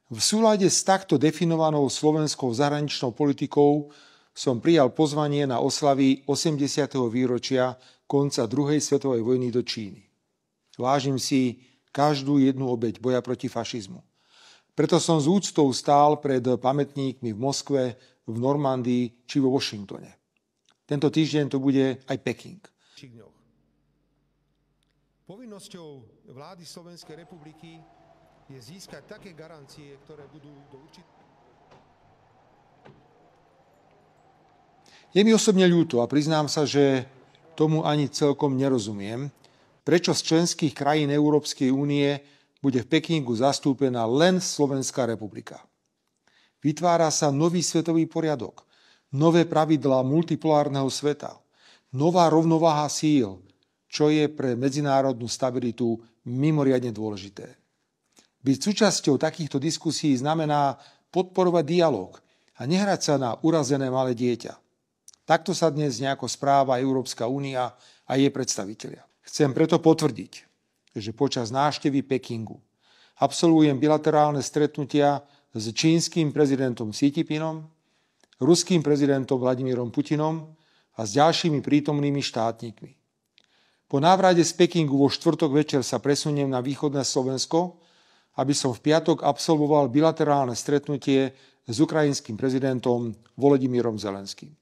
V súlade s takto definovanou slovenskou zahraničnou politikou som prijal pozvanie na oslavy 80. výročia konca druhej svetovej vojny do Číny. Vážim si každú jednu obeť boja proti fašizmu. Preto som s úctou stál pred pamätníkmi v Moskve, v Normandii či vo Washingtone. Tento týždeň to bude aj Peking. Povinnosťou vlády Slovenskej republiky je získať také garancie, ktoré budú do určitého... Je mi osobne ľúto a priznám sa, že tomu ani celkom nerozumiem, prečo z členských krajín Európskej únie bude v Pekingu zastúpená len Slovenská republika. Vytvára sa nový svetový poriadok, nové pravidlá multipolárneho sveta, nová rovnováha síl, čo je pre medzinárodnú stabilitu mimoriadne dôležité. Byť súčasťou takýchto diskusí znamená podporovať dialóg a nehrať sa na urazené malé dieťa. Takto sa dnes nejako správa Európska únia a jej predstavitelia. Chcem preto potvrdiť, že počas návštevy Pekingu absolvujem bilaterálne stretnutia s čínskym prezidentom Xi Jinpingom, ruským prezidentom Vladimírom Putinom a s ďalšími prítomnými štátnikmi. Po návrate z Pekingu vo štvrtok večer sa presuniem na východné Slovensko, aby som v piatok absolvoval bilaterálne stretnutie s ukrajinským prezidentom Volodymyrom Zelenským.